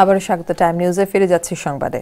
আবারও স্বাগত টাইম নিউজে ফিরে যাচ্ছে সংবাদে।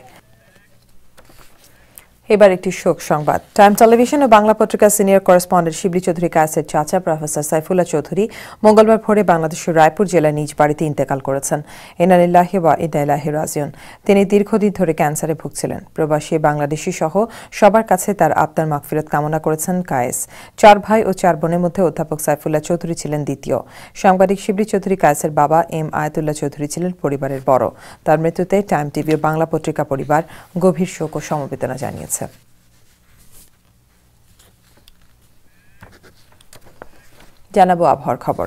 এবার একটি শোক সংবাদ। টাইম টেলিভিশন ও বাংলা পত্রিকার সিনিয়র করেসপন্ডেন্ট শিবলি চৌধুরী কায়েসের চাচা প্রফেসর সাইফুল্লাহ চৌধুরী মঙ্গলবার ভোরে বাংলাদেশের রায়পুর জেলার নিজ বাড়িতে ইন্তেকাল করেছেন। ইন্না লিল্লাহি ওয়া ইন্না ইলাইহি রাজিউন। তিনি দীর্ঘদিন ধরে ক্যান্সারে ভুগছিলেন। প্রবাসী বাংলাদেশি সহ সবার কাছে তার আত্মার মাগফিরাত কামনা করেছেন কায়েস। 4 ভাই ও 4 বোনের মধ্যে অধ্যাপক সাইফুল্লাহ চৌধুরী ছিলেন দ্বিতীয়। সাংবাদিক শিবলি চৌধুরী কায়েসের বাবা এম আয়াতুল্লাহ চৌধুরী ছিলেন পরিবারের বড়। তার মৃত্যুতে টাইম টিভি ও বাংলা পত্রিকা পরিবার গভীর শোক ও সমবেদনা জানিয়েছে। জানাবো আবহাওয়ার খবর।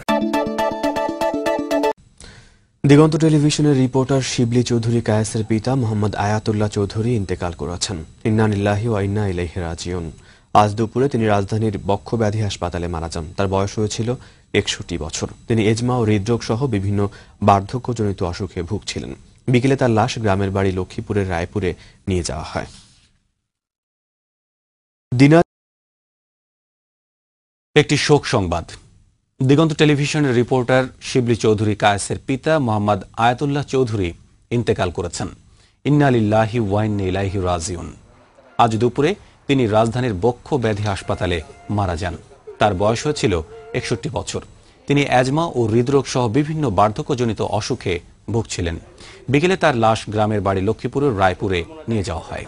দিগন্ত টেলিভিশনের রিপোর্টার শিবলি চৌধুরী কায়েসের পিতা মোহাম্মদ আয়াতুল্লাহ চৌধুরী ইন্তেকাল করেছেন। ইন্না লিল্লাহি ওয়া ইন্না ইলাইহি রাজিউন। আজ দুপুরে তিনি রাজধানীর বক্ষব্যাধি হাসপাতালে মারা যান। তার বয়স হয়েছিল 61 বছর। তিনি এজমা ও হৃদরোগ সহ বিভিন্ন বার্ধক্যজনিত অসুখে ভুগছিলেন। বিকেলে তার লাশ গ্রামের বাড়ি লক্ষ্মীপুরের রায়পুরে নিয়ে যাওয়া হয়। একটি শোক সংবাদ। দিগন্ত টেলিভিশনের রিপোর্টার শিবলি চৌধুরী কায়েসের পিতা মোহাম্মদ আয়াতুল্লাহ চৌধুরী ইন্তেকাল করেছেন। ইন্না লিল্লাহি ওয়া ইন্না ইলাইহি রাজিউন। আজ দুপুরে তিনি রাজধানীর বক্ষব্যাধি হাসপাতালে মারা যান। তার বয়স হয়েছিল 61 বছর। তিনি অ্যাজমা ও হৃদরোগ সহ বিভিন্ন বার্ধক্যজনিত অসুখে ভুগছিলেন। বিকেলে তার লাশ গ্রামের বাড়ি লক্ষ্মীপুরের রায়পুরে নিয়ে যাওয়া হয়।